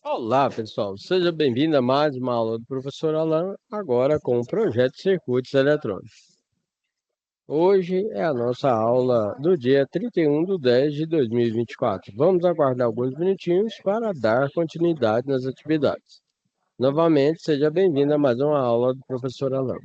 Olá, pessoal. Seja bem-vindo a mais uma aula do professor Alan, agora com o projeto de circuitos eletrônicos. Hoje é a nossa aula do dia 31/10/2024. Vamos aguardar alguns minutinhos para dar continuidade nas atividades. Novamente, seja bem-vindo a mais uma aula do professor Alan.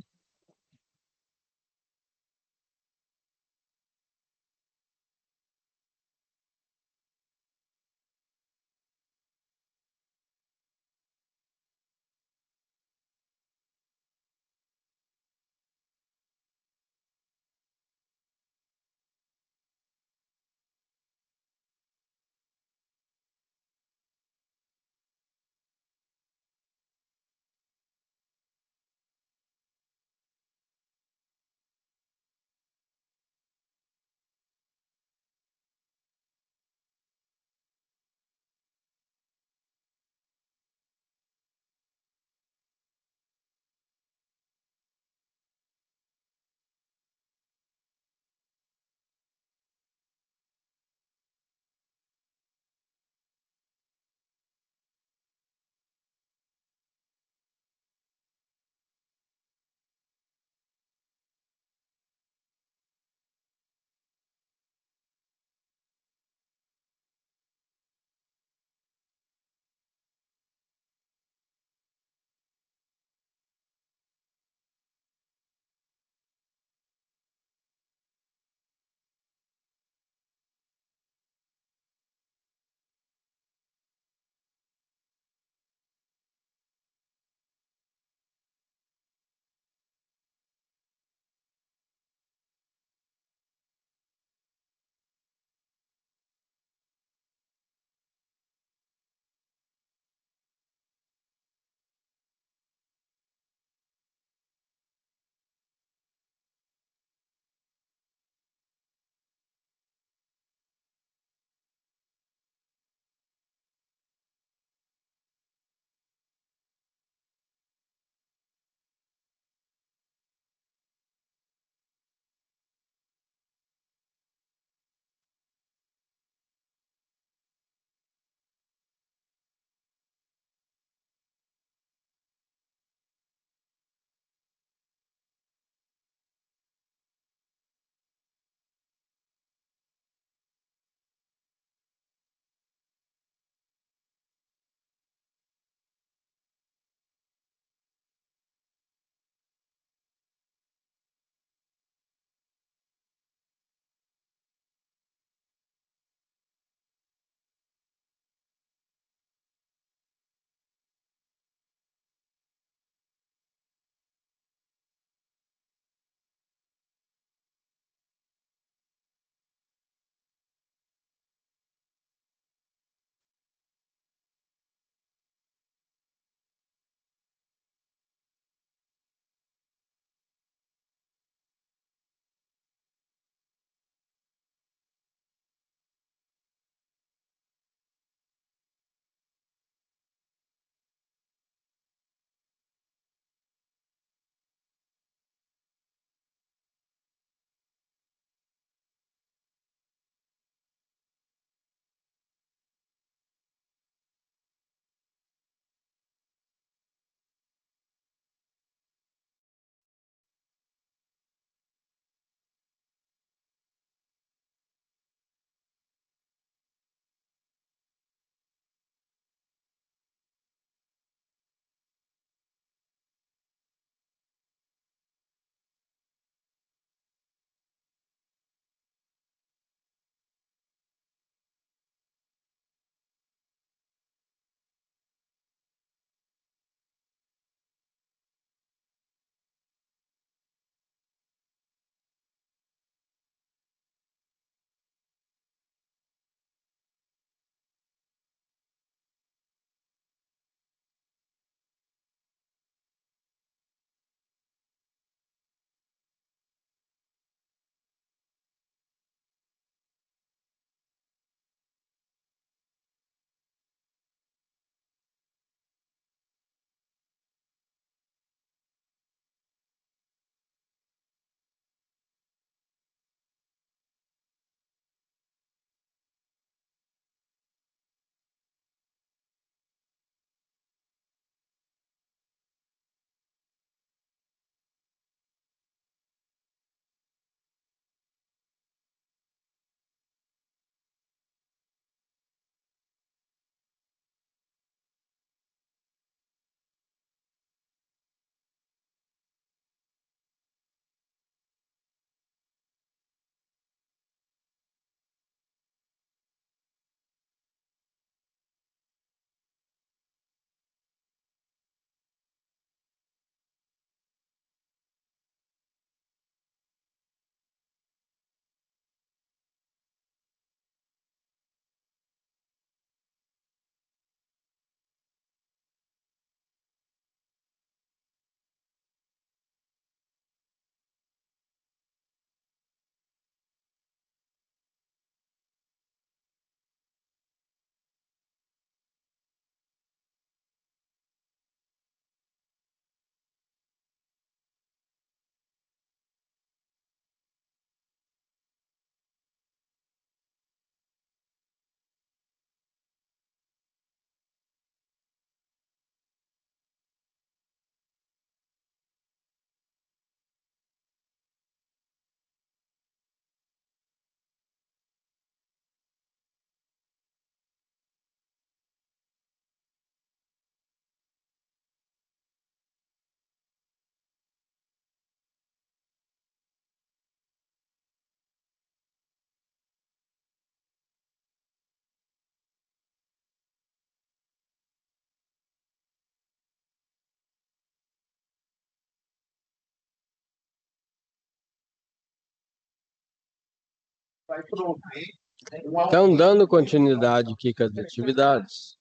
Então, dando continuidade aqui com as atividades.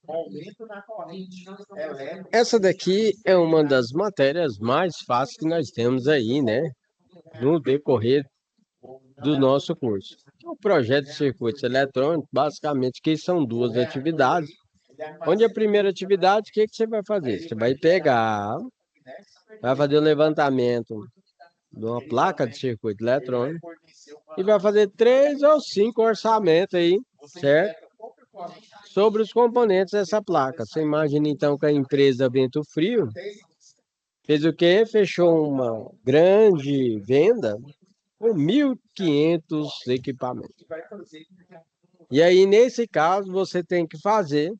Essa daqui é uma das matérias mais fáceis que nós temos aí, né? No decorrer do nosso curso. O projeto de circuitos eletrônicos, basicamente, que são duas atividades. Onde a primeira atividade, o que você vai fazer? Você vai pegar, vai fazer o levantamento de uma placa de circuito eletrônico e vai fazer 3 ou 5 orçamentos aí, certo? Sobre os componentes dessa placa. Você imagina então que a empresa Vento Frio fez o quê? Fechou uma grande venda com 1.500 equipamentos. E aí, nesse caso, você tem que fazer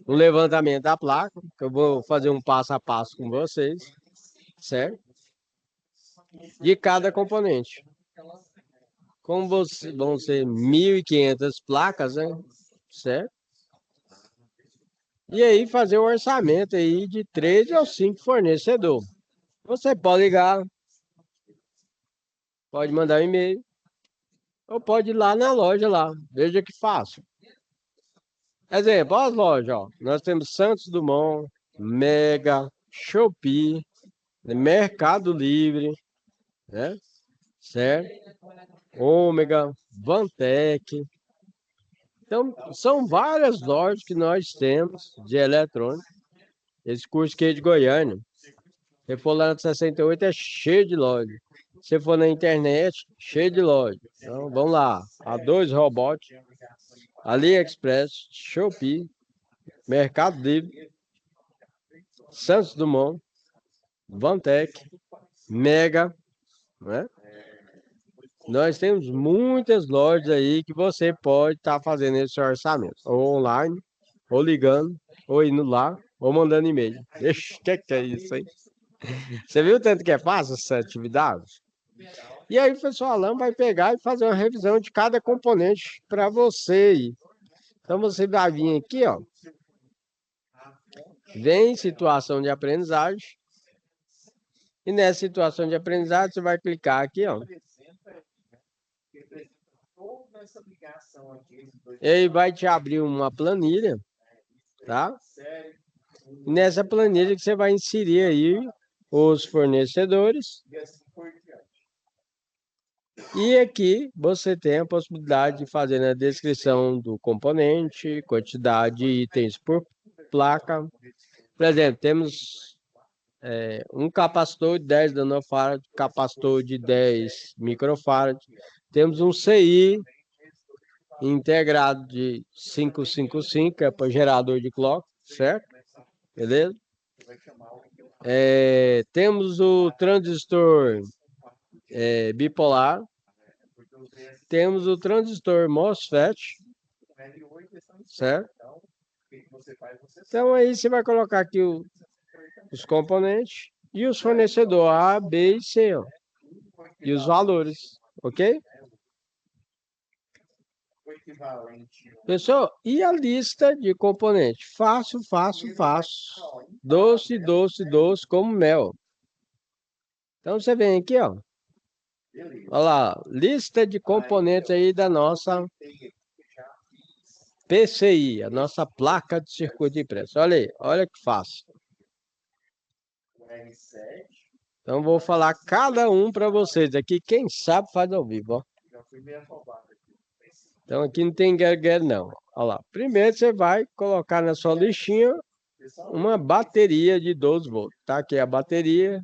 um levantamento da placa, que eu vou fazer um passo a passo com vocês, certo? De cada componente. Como vão ser 1.500 placas, né? Certo? E aí fazer o orçamento aí de 3 ou 5 fornecedores. Você pode ligar, pode mandar um e-mail, ou pode ir lá na loja lá. Veja que fácil. Exemplo, as lojas, ó. Nós temos Santos Dumont, Mega, Shopee, Mercado Livre, né? Certo? Ômega, Vantec. Então, são várias lojas que nós temos de eletrônico. Esse curso aqui é de Goiânia. Se for lá na 68, é cheio de loja. Se for na internet, cheio de loja. Então, vamos lá. A2 Robots, AliExpress, Shopee, Mercado Livre, Santos Dumont, Vantec, Mega, né? Nós temos muitas lojas aí que você pode estar fazendo esse orçamento. Ou online, ou ligando, ou indo lá, ou mandando e-mail. Ixi, o que é isso aí? Você viu o tanto que é fácil essa atividade? E aí o professor Alan vai pegar e fazer uma revisão de cada componente para você. Então você vai vir aqui, ó. Vem situação de aprendizagem. E nessa situação de aprendizagem, você vai clicar aqui, ó. E aí vai te abrir uma planilha, tá? E nessa planilha que você vai inserir aí os fornecedores. E aqui você tem a possibilidade de fazer na descrição do componente, quantidade de itens por placa. Por exemplo, temos um capacitor de 10 nanofarad, capacitor de 10 microfarad. Temos um CI integrado de 555, que é para gerador de clock, certo? Beleza? Temos o transistor bipolar. Temos o transistor MOSFET, certo? Então aí você vai colocar aqui os componentes e os fornecedores A, B e C, ó, e os valores, ok? Pessoal, e a lista de componentes? Fácil, fácil, fácil. Doce, doce, doce, como mel. Então você vem aqui, ó. Olha lá, lista de componentes aí da nossa PCI, a nossa placa de circuito impresso. Olha aí, olha que fácil. Então vou falar cada um para vocês aqui. Quem sabe faz ao vivo, ó. Então aqui não tem guerra não. Olha lá. Primeiro você vai colocar na sua listinha uma bateria de 12 volts. Tá aqui a bateria.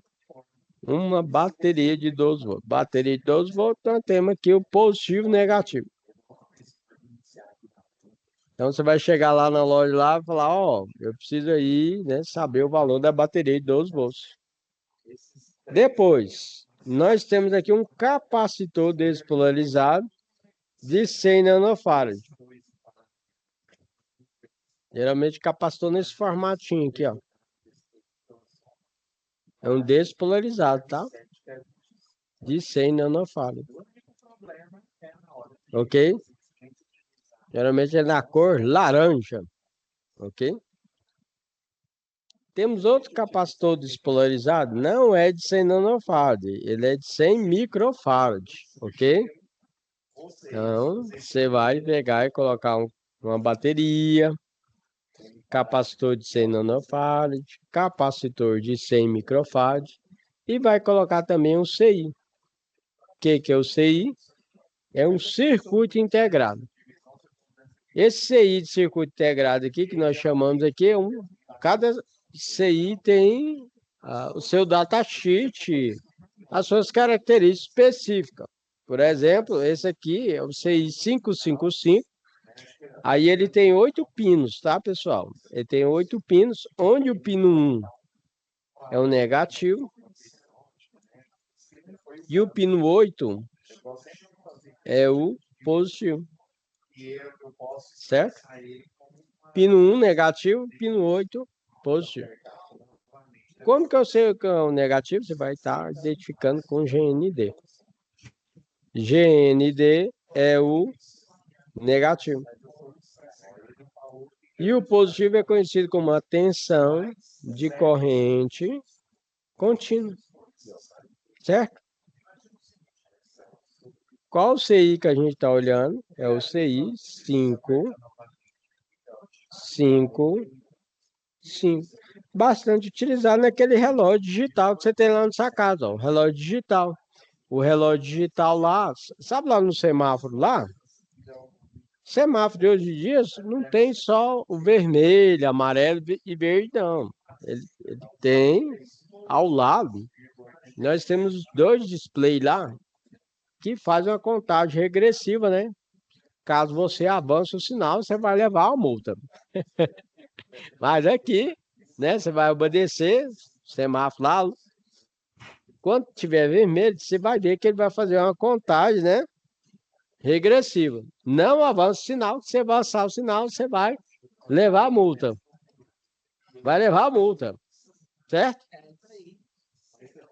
Uma bateria de 12 volts. Bateria de 12 volts, nós temos aqui o positivo e o negativo. Então você vai chegar lá na loja lá e falar, ó, eu preciso aí, né, saber o valor da bateria de 12 volts. Depois, nós temos aqui um capacitor despolarizado de 100 nanofarad. Geralmente capacitor nesse formatinho aqui, ó. É um despolarizado, tá? De 100 nanofarad. Ok? Geralmente é na cor laranja. Ok? Temos outro capacitor despolarizado. Não é de 100 nanofarad. Ele é de 100 microfarad. Ok? Então, você vai pegar e colocar uma bateria, capacitor de 100 nanofarad, capacitor de 100 microfarad e vai colocar também um CI. O que é o CI? É um circuito integrado. Esse CI de circuito integrado aqui, que nós chamamos aqui, cada CI tem o seu datasheet, as suas características específicas. Por exemplo, esse aqui é o CI 555. Aí ele tem 8 pinos, tá, pessoal? Ele tem 8 pinos, onde o pino 1 é o negativo e o pino 8 é o positivo. Certo? Pino 1 negativo, pino 8 positivo. Como que eu sei que é o negativo? Você vai estar identificando com GND. GND é o negativo. E o positivo é conhecido como a tensão de corrente contínua. Certo? Qual o CI que a gente está olhando? É o CI 5, 5, 5. Bastante utilizado naquele relógio digital que você tem lá na sua casa, ó, o relógio digital. O relógio digital lá, sabe lá no semáforo lá? Semáforo de hoje em dia não tem só o vermelho, amarelo e verde, não. Ele tem ao lado, nós temos 2 displays lá que fazem uma contagem regressiva, né? Caso você avance o sinal, você vai levar a multa. Mas aqui, né, você vai obedecer, semáforo lá, quando tiver vermelho, você vai ver que ele vai fazer uma contagem, né, regressiva. Não avança o sinal, se você avançar o sinal, você vai levar a multa. Vai levar a multa, certo?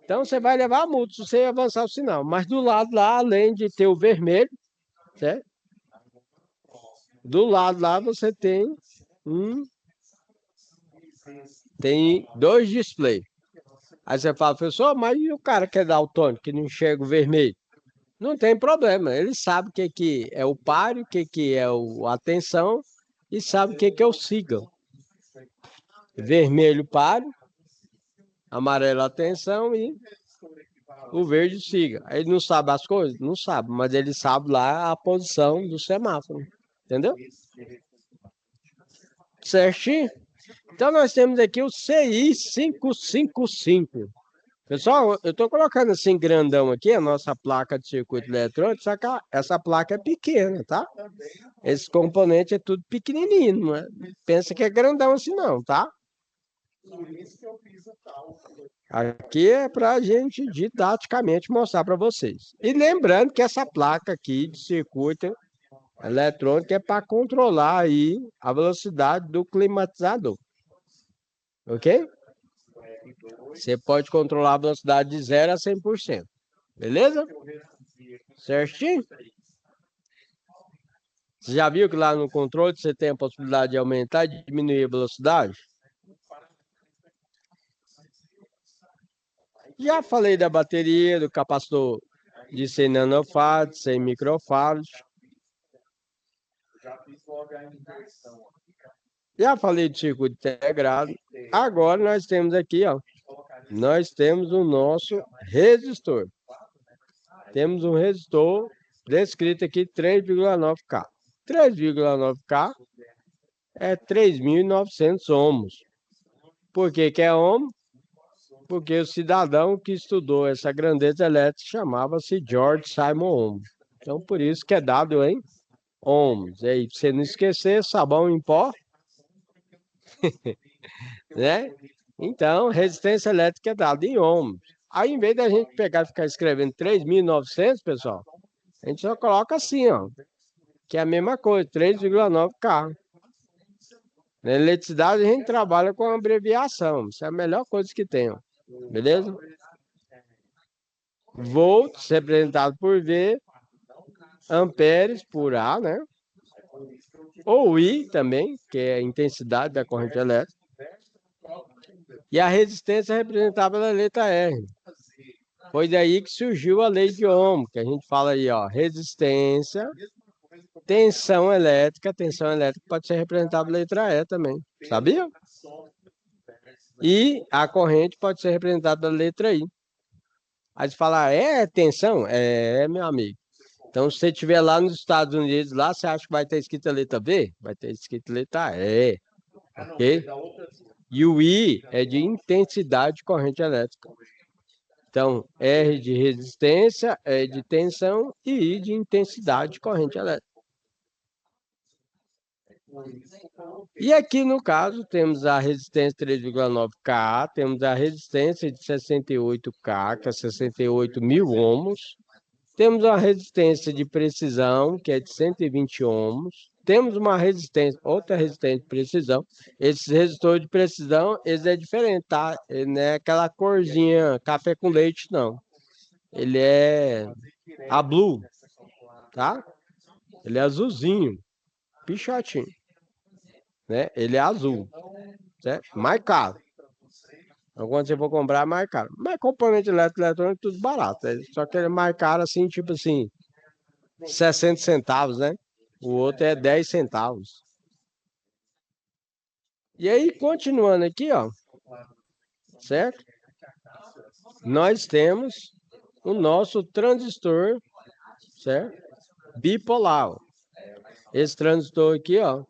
Então você vai levar a multa se você avançar o sinal. Mas do lado lá, além de ter o vermelho, certo? Do lado lá você tem 2 displays. Aí você fala, professor, mas e o cara que é daltônico, que não enxerga o vermelho? Não tem problema, ele sabe o que é o páreo, o que é a atenção e sabe o que é o siga. Vermelho páreo, amarelo atenção e o verde siga. Ele não sabe as coisas? Não sabe, mas ele sabe lá a posição do semáforo. Entendeu? Certinho? Então nós temos aqui o CI 555. Pessoal, eu estou colocando assim grandão aqui a nossa placa de circuito eletrônico, só que essa placa é pequena, tá? Esse componente é tudo pequenininho, não é? Pensa que é grandão assim não, tá? Aqui é para a gente didaticamente mostrar para vocês. E lembrando que essa placa aqui de circuito eletrônico é para controlar aí a velocidade do climatizador. Ok? Você pode controlar a velocidade de 0 a 100%. Beleza? Certinho? Você já viu que lá no controle você tem a possibilidade de aumentar e diminuir a velocidade? Já falei da bateria, do capacitor de 100 nanofarad, 100 microfarad. Já falei do circuito integrado. Agora nós temos aqui, ó, nós temos o nosso resistor. Temos um resistor descrito aqui 3,9K. 3,9K é 3.900 ohms. Por que é ohm? Porque o cidadão que estudou essa grandeza elétrica chamava-se George Simon Ohm. Então, por isso que é dado em ohms. E aí, pra você não esquecer, sabão em pó, né? Então, resistência elétrica é dada em ohms. Aí, em vez da gente pegar e ficar escrevendo 3.900, pessoal, a gente só coloca assim, ó, que é a mesma coisa, 3,9K. Na eletricidade, a gente trabalha com abreviação. Isso é a melhor coisa que tem, ó. Beleza? Volts representado por V, amperes por A, né? Ou I também, que é a intensidade da corrente elétrica. E a resistência é representada pela letra R. Foi daí que surgiu a lei de Ohm, que a gente fala aí, ó, resistência, tensão elétrica pode ser representada pela letra E também, sabia? E a corrente pode ser representada pela letra I. Aí você fala, é tensão? Meu amigo. Então, se você estiver lá nos Estados Unidos, lá, você acha que vai ter escrito a letra B? Vai ter escrito letra E, ok? E o I é de intensidade de corrente elétrica. Então, R de resistência, E de tensão e I de intensidade de corrente elétrica. E aqui, no caso, temos a resistência 3,9K, temos a resistência de 68K, que é 68 mil ohms. Temos uma resistência de precisão, que é de 120 ohms. Temos uma resistência, outra resistência de precisão. Esses resistores de precisão, eles é diferente, tá? Ele não é aquela corzinha café com leite, não. Ele é a blue, tá? Ele é azulzinho, pichotinho, né? Ele é azul, certo? Mais caro. Então, quando você for comprar, é mais caro. Mas componente elétrico, eletrônico, tudo barato. Só que ele é mais caro, assim, tipo assim, 60 centavos, né? O outro é 10 centavos. E aí, continuando aqui, ó, certo? Nós temos o nosso transistor, certo? Bipolar. Ó. Esse transistor aqui, ó,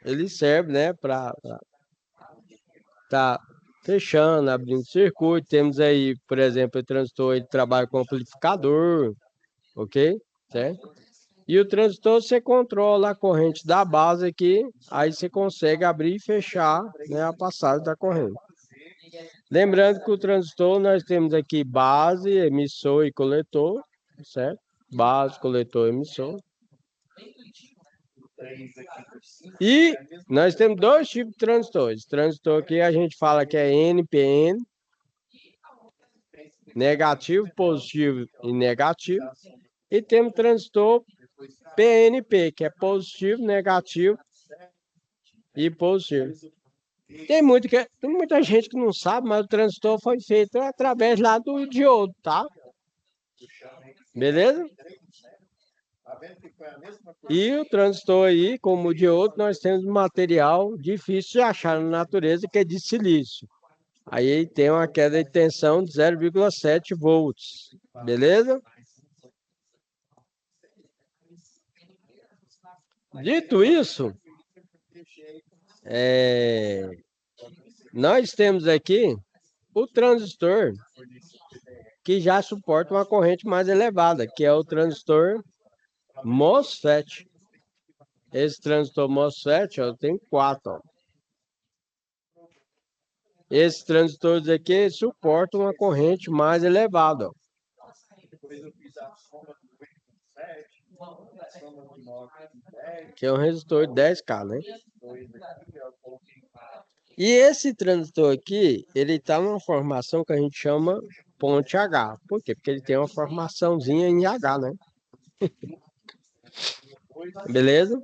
ele serve, né, para tá fechando, abrindo circuito. Temos aí, por exemplo, o transistor, ele trabalha com amplificador, ok? Certo? E o transistor você controla a corrente da base aqui, aí você consegue abrir e fechar, né, a passagem da corrente. Lembrando que o transistor nós temos aqui base, emissor e coletor, certo? Base, coletor, emissor. E nós temos dois tipos de transistores. Transistor aqui a gente fala que é NPN, negativo, positivo e negativo. E temos transistor PNP, que é positivo, negativo e positivo. Tem muita gente que não sabe, mas o transistor foi feito através lá do diodo, tá? Beleza? E o transistor aí, como o diodo, nós temos um material difícil de achar na natureza, que é de silício. Aí tem uma queda de tensão de 0,7 volts. Beleza? Dito isso, nós temos aqui o transistor que já suporta uma corrente mais elevada, que é o transistor MOSFET. Esse transistor MOSFET, ó, tem 4. Ó. Esses transistores aqui suportam uma corrente mais elevada. Ó. Que é um resistor de 10K, né? E esse transistor aqui, ele está numa formação que a gente chama ponte H. Por quê? Porque ele tem uma formaçãozinha em H, né? Beleza?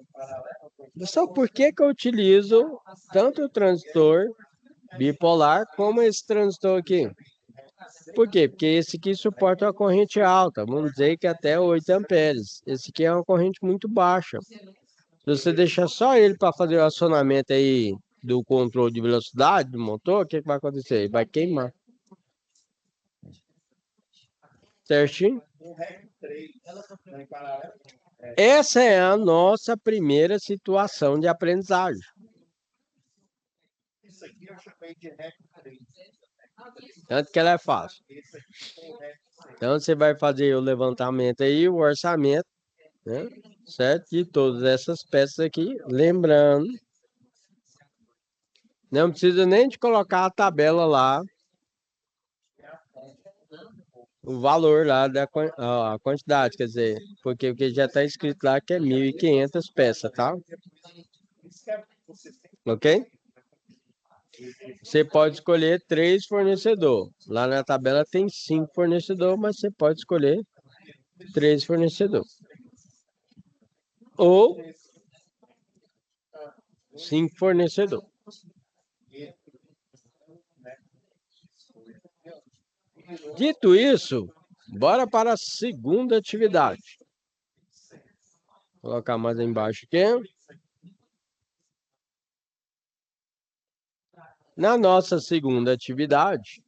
Só por que eu utilizo tanto o transistor bipolar como esse transistor aqui? Por quê? Porque esse aqui suporta uma corrente alta, vamos dizer que até 8 amperes. Esse aqui é uma corrente muito baixa. Se você deixar só ele para fazer o acionamento aí do controle de velocidade do motor, o que vai acontecer? Ele vai queimar. Certinho? Essa é a nossa primeira situação de aprendizagem. Tanto que ela é fácil. Então, você vai fazer o levantamento aí, o orçamento, né? Certo? De todas essas peças aqui. Lembrando, não precisa nem de colocar a tabela lá, o valor lá da a quantidade, quer dizer, porque o que já está escrito lá que é 1.500 peças, tá? Ok? Você pode escolher 3 fornecedores. Lá na tabela tem 5 fornecedores, mas você pode escolher 3 fornecedores. Ou 5 fornecedores. Dito isso, bora para a segunda atividade. Vou colocar mais embaixo aqui. Na nossa segunda atividade,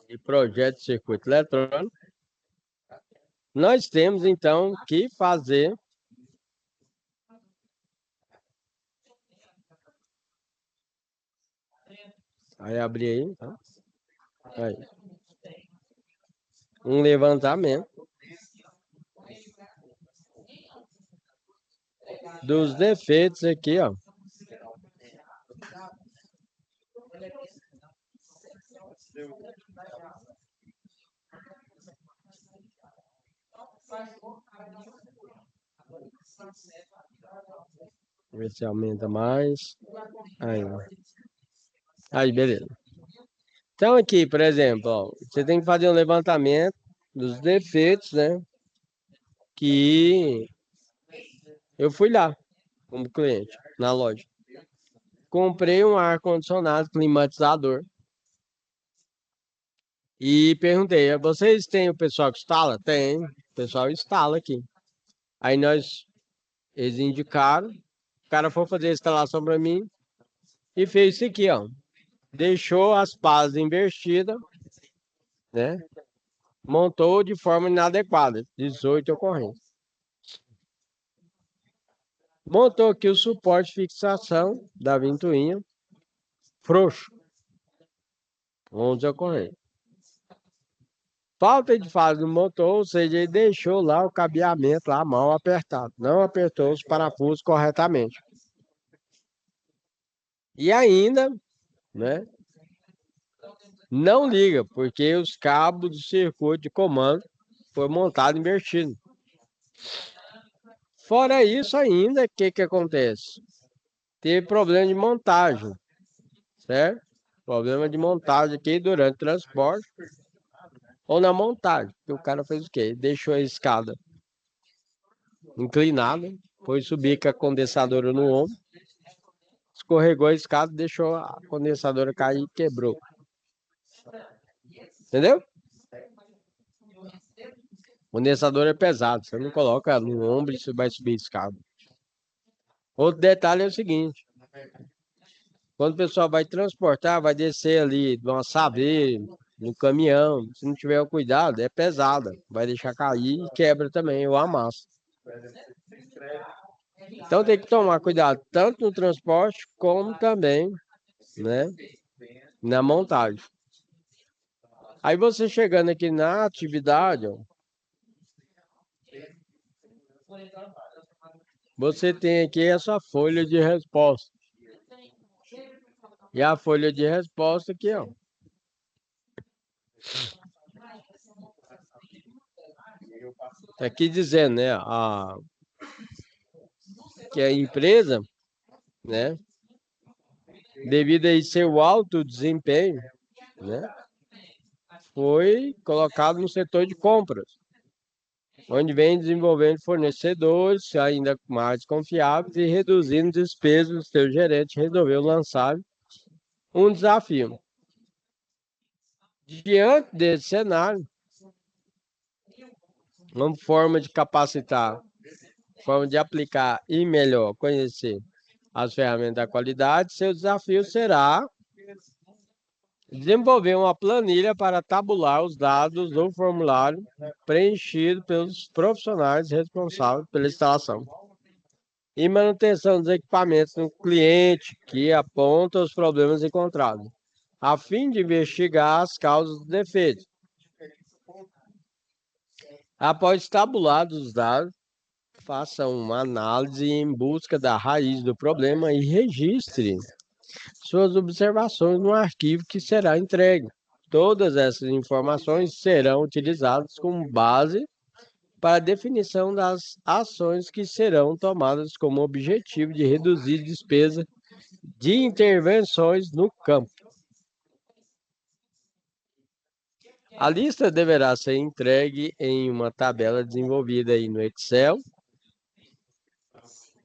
de projeto de circuito eletrônico, nós temos então que fazer aí abrir aí, tá? Aí. Um levantamento dos defeitos aqui, ó. Ver se aumenta mais. Aí, ó. Aí, beleza. Então aqui, por exemplo, ó, você tem que fazer um levantamento dos defeitos, né? Que eu fui lá como cliente na loja. Comprei um ar-condicionado climatizador e perguntei: vocês têm o pessoal que instala? Tem, o pessoal instala aqui. Aí eles indicaram, o cara foi fazer a instalação para mim e fez isso aqui, ó. Deixou as pás invertidas, né? Montou de forma inadequada, 18 ocorrências. Montou aqui o suporte de fixação da ventoinha, frouxo, 11 ocorrências. Falta de fase do motor, ou seja, ele deixou lá o cabeamento lá mal apertado, não apertou os parafusos corretamente. E ainda, né, não liga, porque os cabos do circuito de comando foi montado invertido. Fora isso ainda, o que acontece? Teve problema de montagem, certo? Problema de montagem aqui durante o transporte ou na montagem. Que o cara fez o quê? Deixou a escada inclinada, foi subir com a condensadora no ombro, escorregou a escada, deixou a condensadora cair e quebrou. Entendeu? Condensador é pesado, você não coloca no ombro e você vai subir a escada. Outro detalhe é o seguinte: quando o pessoal vai transportar, vai descer ali de uma saveira, no caminhão, se não tiver o cuidado, é pesada, vai deixar cair e quebra também, ou amassa. Então tem que tomar cuidado tanto no transporte como também, né, na montagem. Aí você chegando aqui na atividade, ó, você tem aqui essa folha de resposta. E a folha de resposta aqui, ó. Aqui dizendo, né, que a empresa, né, devido a seu alto desempenho, né, foi colocado no setor de compras, onde vem desenvolvendo fornecedores ainda mais confiáveis e reduzindo despesas. O seu gerente resolveu lançar um desafio. Diante desse cenário, uma forma de capacitar, forma de aplicar e melhor conhecer as ferramentas da qualidade, seu desafio será desenvolver uma planilha para tabular os dados do formulário preenchido pelos profissionais responsáveis pela instalação e manutenção dos equipamentos no cliente que aponta os problemas encontrados, a fim de investigar as causas dos defeitos. Após tabulados os dados, faça uma análise em busca da raiz do problema e registre suas observações no arquivo que será entregue. Todas essas informações serão utilizadas como base para a definição das ações que serão tomadas como objetivo de reduzir despesa de intervenções no campo. A lista deverá ser entregue em uma tabela desenvolvida aí no Excel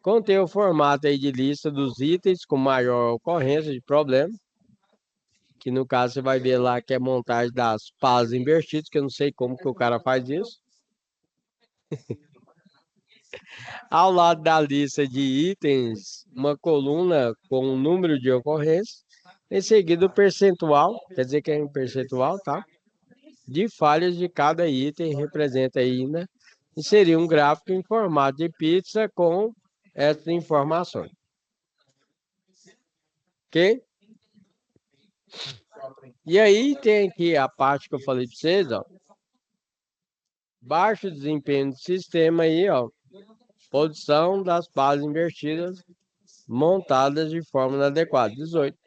contém o formato aí de lista dos itens com maior ocorrência de problema, que no caso você vai ver lá que é montagem das pás invertidas, que eu não sei como que o cara faz isso. Ao lado da lista de itens, uma coluna com o número de ocorrências, em seguida o percentual, quer dizer que é um percentual, tá? De falhas de cada item representa ainda inserir um gráfico em formato de pizza com essas informações. Ok? E aí tem aqui a parte que eu falei para vocês, ó. Baixo desempenho do sistema aí, ó. Posição das bases invertidas montadas de forma inadequada. 18.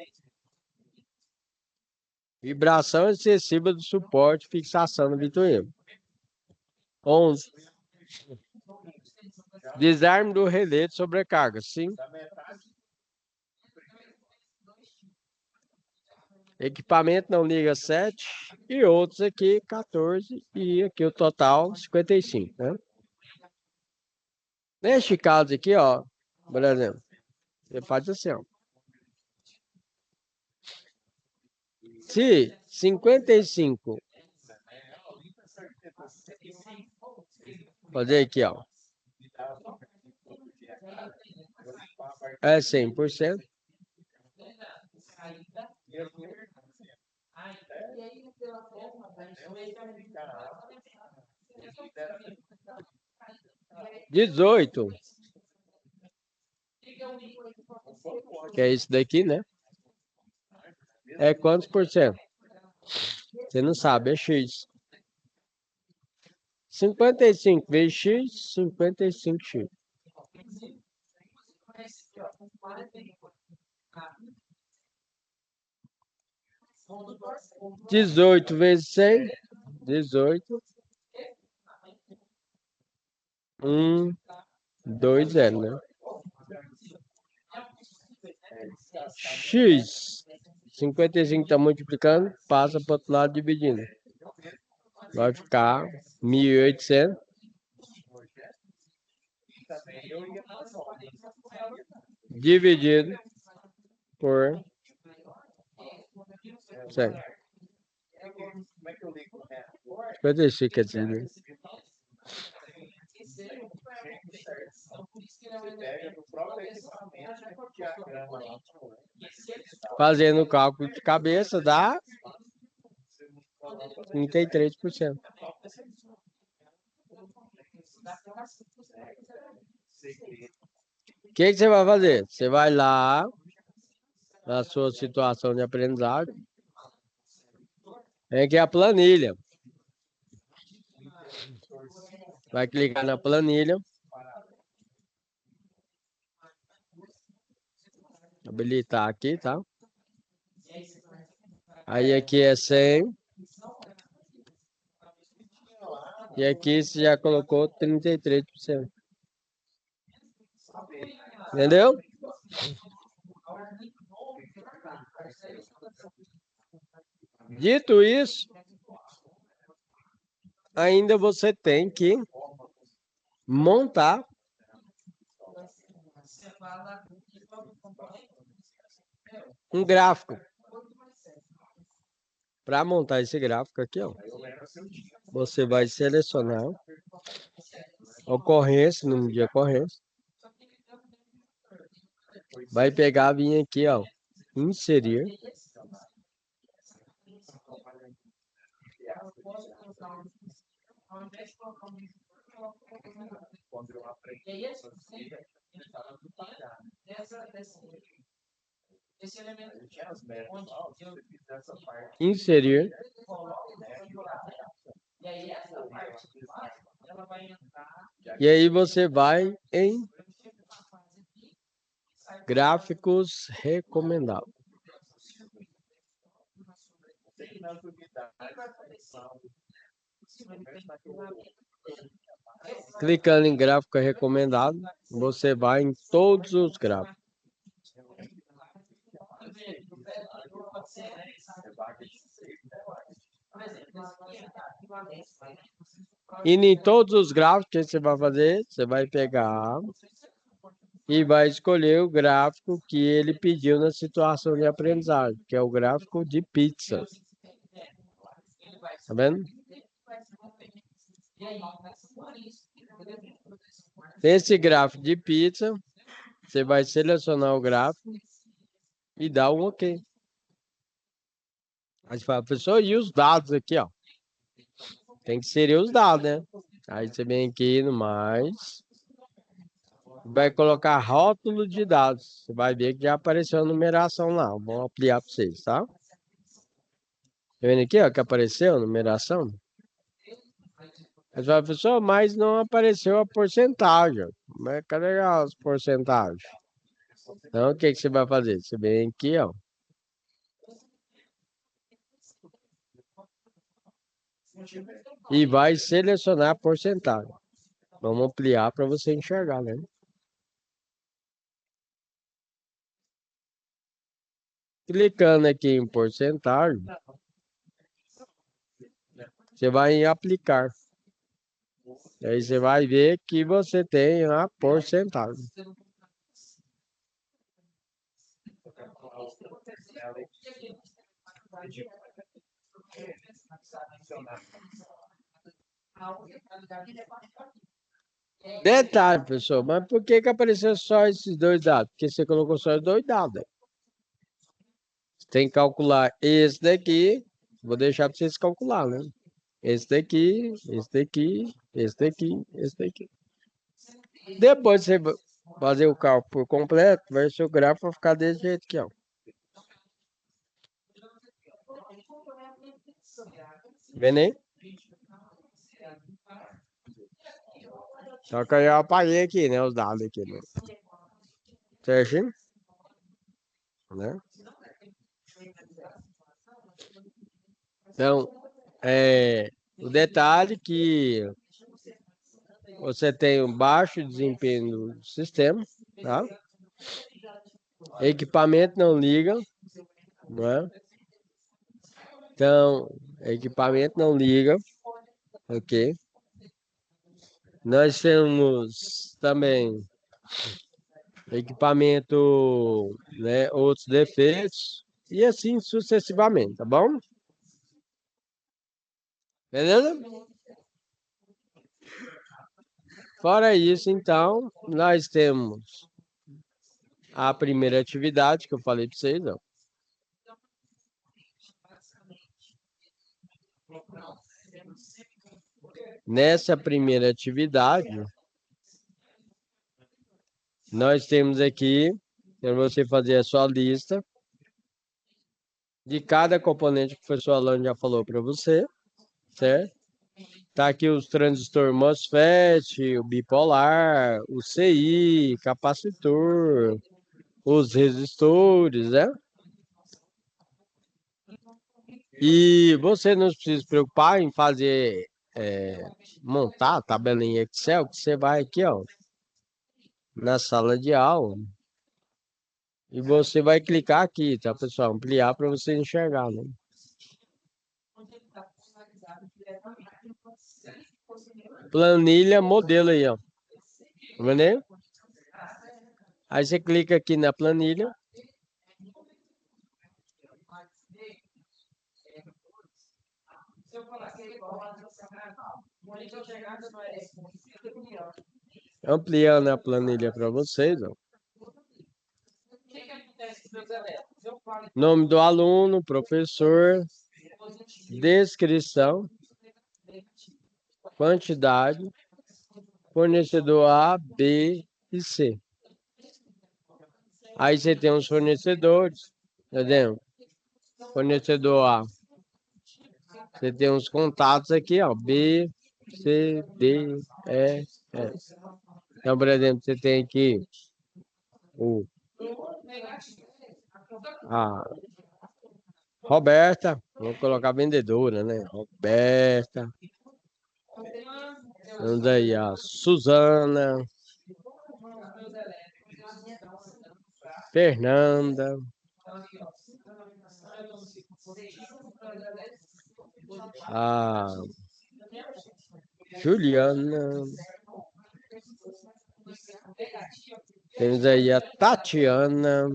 Vibração excessiva do suporte, fixação do vitorino. 11. Desarme do relé de sobrecarga. 5. Equipamento não liga 7. E outros aqui 14. E aqui o total 55, né? Neste caso aqui, ó, por exemplo, você faz assim, ó. Se 55, fazer aqui, ó, é 100%. Dezoito, que é isso daqui, né? É quantos por cento? Você não sabe, é X. 55 vezes X, 55X. 18 vezes 100, 18. 1, 2, 0, né? X, 55 está multiplicando, passa para o outro lado dividindo. Vai ficar 1.800. Dividido por 100. 55 quer dizer, né? Fazendo o cálculo de cabeça dá 33%. O que você vai fazer? Você vai lá na sua situação de aprendizagem. Tem aqui a planilha. Vai clicar na planilha. Habilitar aqui, tá? Aí aqui é 100. E aqui você já colocou 33%. Entendeu? Dito isso, ainda você tem que montar um gráfico. Para montar esse gráfico aqui, ó, você vai selecionar ocorrência, número de ocorrência. Vai pegar, vir aqui, ó, inserir. Inserir. E aí você vai em gráficos recomendados. Clicando em gráfico recomendado, você vai em todos os gráficos. E em todos os gráficos que você vai fazer, você vai pegar e vai escolher o gráfico que ele pediu na situação de aprendizagem, que é o gráfico de pizza. Tá vendo? Esse gráfico de pizza, você vai selecionar o gráfico e dar um OK. Aí você fala, professor, e os dados aqui, ó? Tem que inserir os dados, né? Aí você vem aqui no mais, vai colocar rótulo de dados. Você vai ver que já apareceu a numeração lá. Vou ampliar para vocês, tá? Tá vendo aqui, ó, que apareceu a numeração? Mas vai, professor, mas não apareceu a porcentagem. Mas cadê as porcentagens? Então, o que que você vai fazer? Você vem aqui, ó. E vai selecionar a porcentagem. Vamos ampliar para você enxergar, né? Clicando aqui em porcentagem, você vai em aplicar. Aí você vai ver que você tem a porcentagem. Detalhe, pessoal, mas por que que apareceu só esses dois dados? Porque você colocou só os dois dados. Você tem que calcular esse daqui. Vou deixar para vocês calcular, né? Esse daqui, esse daqui, esse daqui, esse daqui. Depois você fazer o cálculo por completo, vai ser o gráfico vai ficar desse jeito aqui, ó. Vendo aí? Só que aí eu apaguei aqui, né? Os dados aqui, né? Certinho? Né? Então, o detalhe que você tem um baixo desempenho do sistema, tá? Equipamento não liga, não é? Então, equipamento não liga, ok? Nós temos também equipamento, né, outros defeitos e assim sucessivamente, tá bom? Beleza? Fora isso, então, nós temos a primeira atividade que eu falei para vocês, ó. Nessa primeira atividade, nós temos aqui, para você fazer a sua lista de cada componente que o professor Alan já falou para você, certo? Tá aqui os transistor MOSFET, o bipolar, o CI, capacitor, os resistores, né? E você não precisa se preocupar em fazer, montar a tabela em Excel, que você vai aqui, ó, na sala de aula, e você vai clicar aqui, tá, pessoal? Ampliar para você enxergar, né? Planilha modelo aí, ó. Tá vendo aí? Aí você clica aqui na planilha. Ampliando a planilha para vocês, ó. Nome do aluno, professor, descrição, quantidade, fornecedor A, B e C. Aí você tem os fornecedores, entendeu? Fornecedor A. Você tem os contatos aqui, ó, B, C, D, E, F. Então, por exemplo, você tem aqui o, a Roberta, vamos colocar vendedora, né? Roberta. Temos aí a Suzana, Fernanda, a Juliana, Temos aí a Tatiana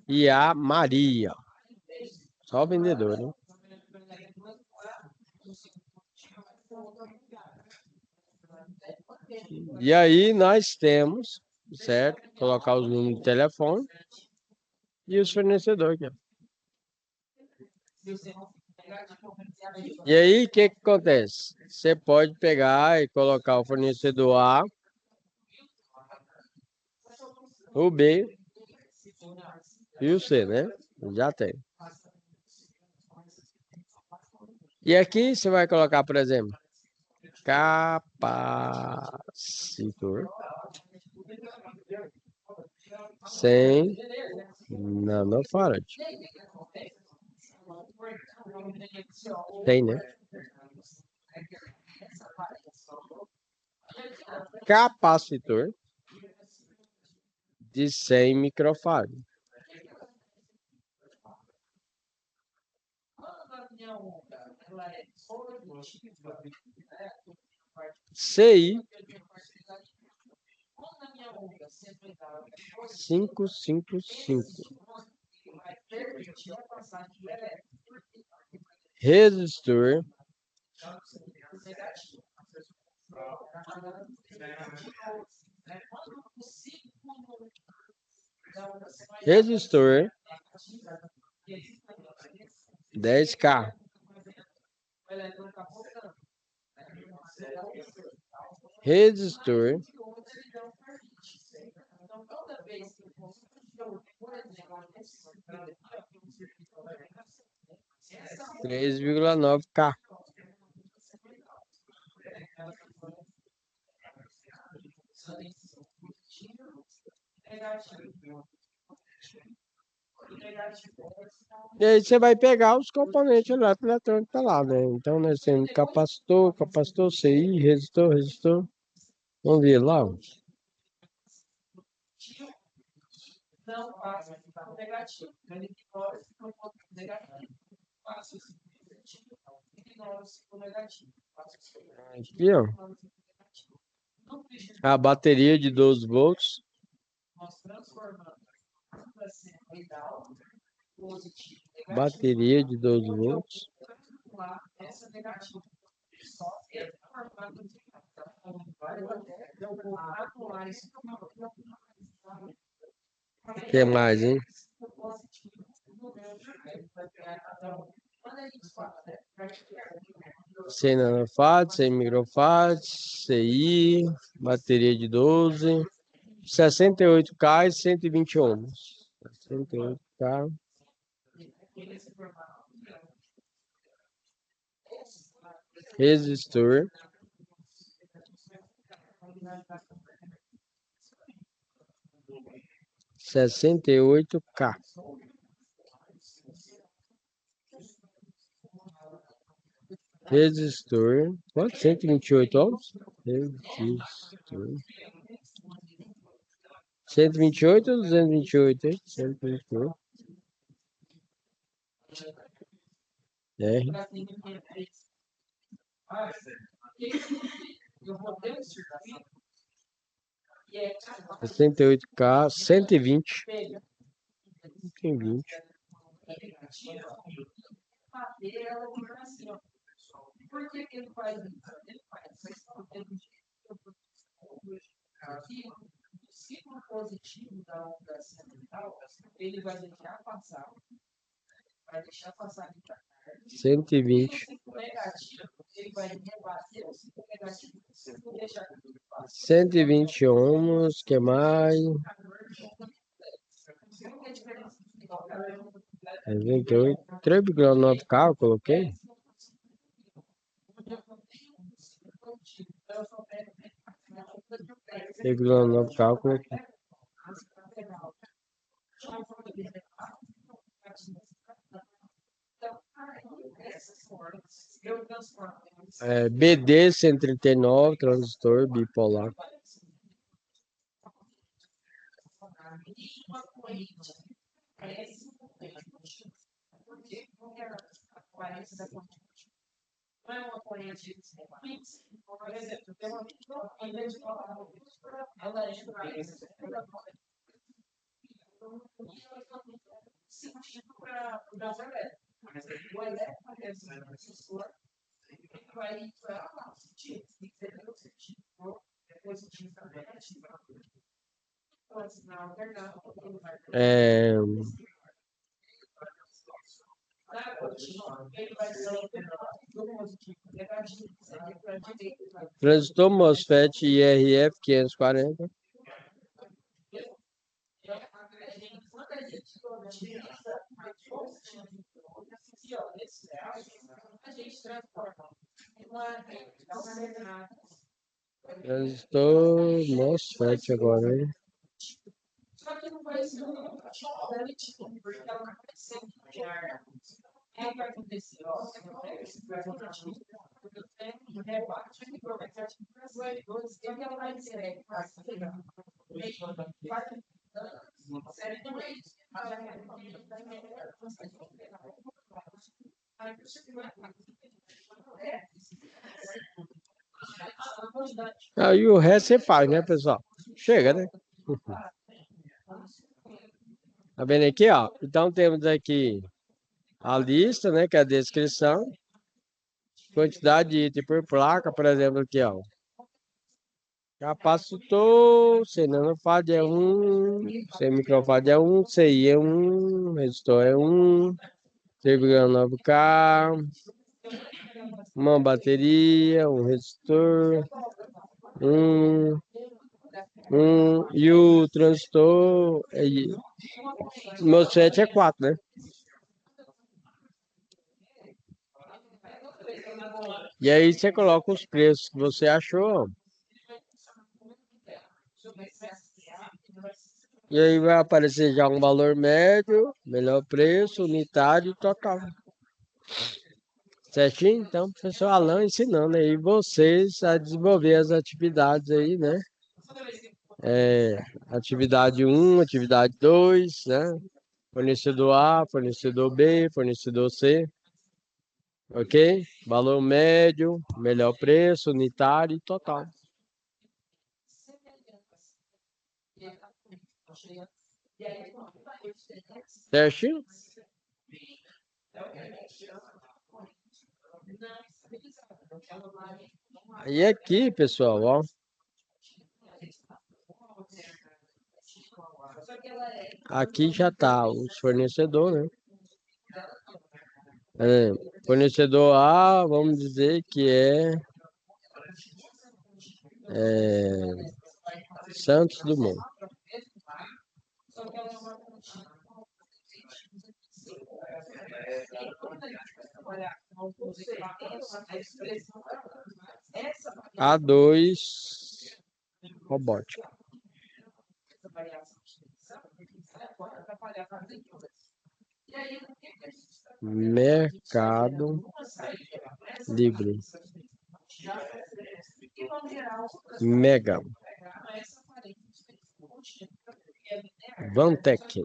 e a Maria. Só vendedor, hein? E aí nós temos, certo? Colocar os números de telefone e os fornecedores aqui. E aí, o que acontece? Você pode pegar e colocar o fornecedor A, o B e o C, né? Já tem. E aqui você vai colocar, por exemplo, capacitor 100 nanofarad. Tem, né? Capacitor de 100 microfarad. CI 555. Resistor resistor 10K. Resistor 3,9K. E aí você vai pegar os componentes eletrônicos tá lá, né? Então nós temos capacitor, capacitor, CI, resistor, resistor. Vamos ver lá. Aqui, ó. A bateria de 12 volts. Bateria de 12 volts. O que mais, hein? 100 nanofarad, 100 microfarad, CI, bateria de 12, 68K e 120 ohms. 68K. Resistor 68K. Resistor. Quanto? 128 ohms? Resistor. 128 ou 228, hein? 128. R. 68K, 120. 120. Cento e vinte. 120 ohms, que mais? 3,9K eu coloquei. 3,9K eu coloquei. BD 139, transistor bipolar. É, transistor MOSFET IRF 540. Transistor MOSFET agora, hein? Aí o resto você faz, né, pessoal? Chega, né? Tá vendo aqui, ó? Então temos aqui a lista, né, que é a descrição. Quantidade de item por placa, por exemplo, aqui, ó. Capacitor, nanofade é 1, semicrofade é 1, CI é 1, resistor é 1, 3,9K, uma bateria, um resistor, e o transistor, MOSFET é 4, né? E aí você coloca os preços que você achou. E aí vai aparecer já um valor médio, melhor preço, unitário e total. Certinho? Então, professor Alan ensinando aí vocês a desenvolver as atividades aí, né? Atividade 1, atividade 2, né? Fornecedor A, fornecedor B, fornecedor C. Ok? Valor médio, melhor preço, unitário e total. Certinho? E aqui, pessoal, ó. Aqui já tá os fornecedores, né? Fornecedor A, vamos dizer que é Santos Dumont. A2 robótica. Mercado Livre. Mega. Vantec.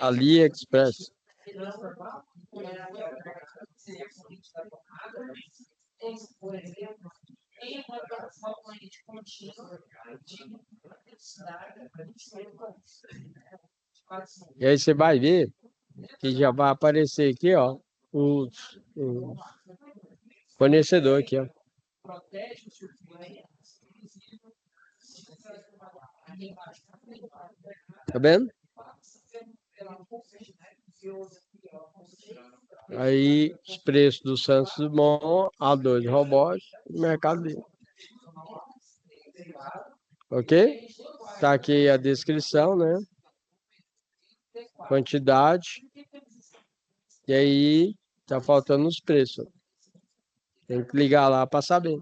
AliExpress. E aí você vai ver que já vai aparecer aqui, ó, o fornecedor aqui, ó. Tá vendo? Aí, os preços do Santos Dumont, A2 robôs, Mercado Livre. Ok? Tá aqui a descrição, né? Quantidade. E aí, tá faltando os preços. Tem que ligar lá para saber.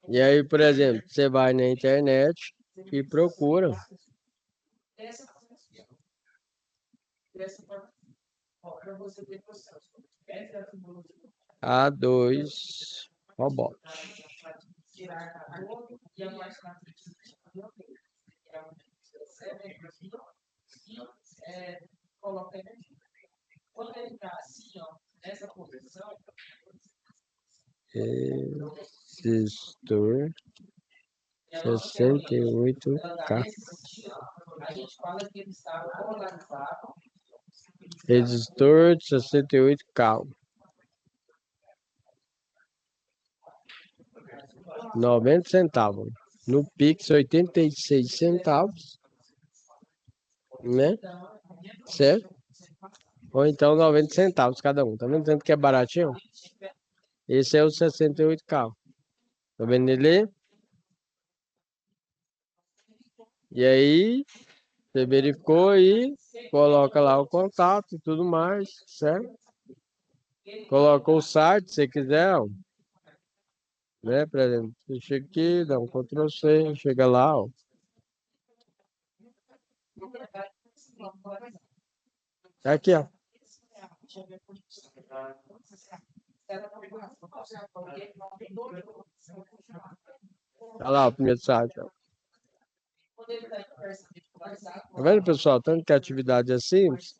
E aí, por exemplo, você vai na internet e procura A2 robot. Resistor 68K. Resistor 68K. 90 centavos. No Pix, 86 centavos. Né? Certo? Ou então 90 centavos cada um. Tá vendo tanto que é baratinho? Esse é o 68K. Tá vendo ele? E aí, você verificou e coloca lá o contato e tudo mais, certo? Coloca o site, se você quiser, ó, né? Por exemplo, você chega aqui, dá um Ctrl+C, chega lá, ó. Tá aqui, ó. Tá lá o primeiro site, ó. Tá vendo, pessoal? Tanto que a atividade é simples.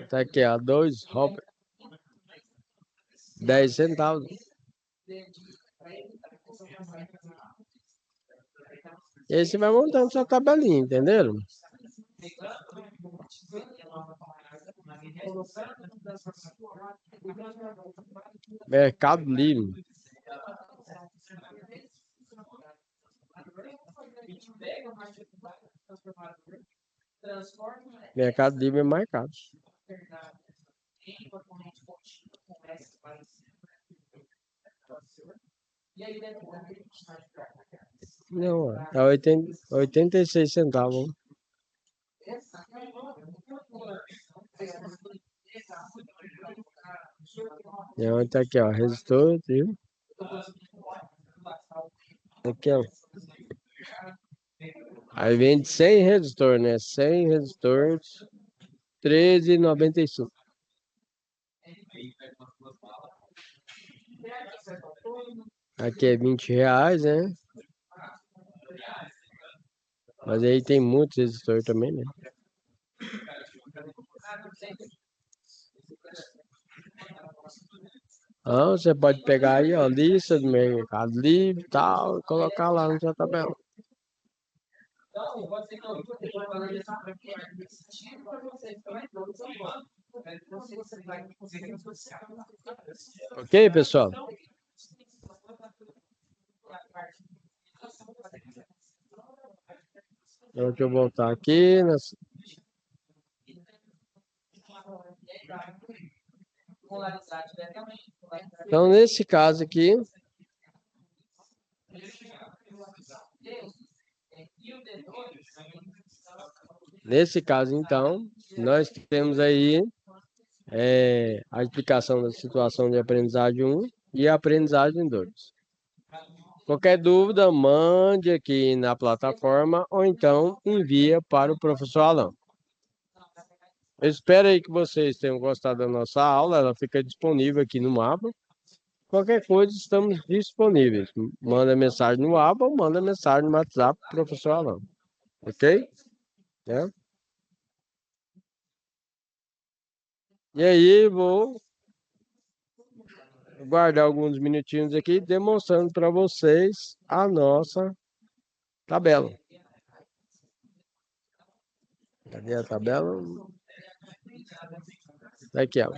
Tá aqui, ó, 2 Robert. 10 centavos. E aí você vai montando sua tabelinha, entenderam? Mercado Livre. Mercado Livre é mais caro. Não, é 86 centavos. Não, tá aqui, ó. Resistor, viu? Aqui, ó. Aí vende 100 resistor, né? 100 resistores, 13,95. Aqui é 20 reais, né? Mas aí tem muitos resistores também, né? Então, você pode pegar aí, ó, lista do Mercado Livre e tal, e colocar lá na sua tabela. Ok, pessoal? Então, deixa eu voltar aqui. Então, nesse caso aqui, então, nós temos aí a explicação da situação de aprendizagem 1 e aprendizagem 2. Qualquer dúvida, mande aqui na plataforma ou então envia para o professor Alan. Eu espero aí que vocês tenham gostado da nossa aula, ela fica disponível aqui no mapa. Qualquer coisa, estamos disponíveis. Manda mensagem no mapa ou manda mensagem no WhatsApp do professor Alan. Ok? É. E aí, vou guardar alguns minutinhos aqui, demonstrando para vocês a nossa tabela. Cadê a tabela? Aqui, ó.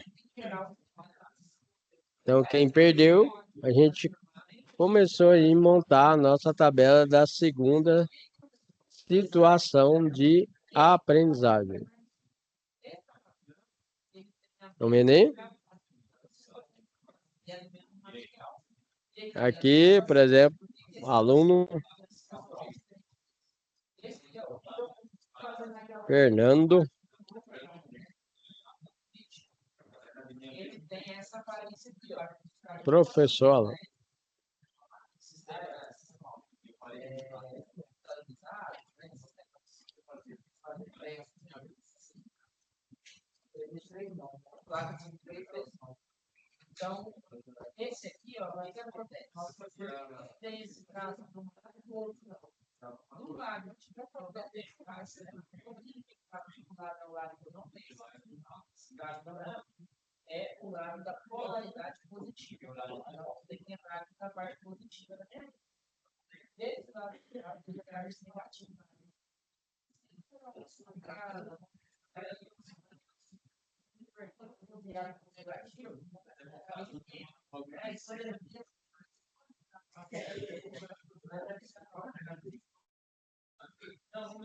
Então, quem perdeu, a gente começou aí a montar a nossa tabela da segunda situação de aprendizagem. Estão vendo aí? Aqui, por exemplo, aluno Fernando. Professor Alan. Então, esse aqui, ó, o que acontece? Tem esse caso do do lado de deixa particular ao lado que eu não tenho, esse caso é o lado da polaridade positiva. Então, tem que entrar aqui na parte positiva da minha vida. Desse lado de cá, tem que entrar esse negativo. Então,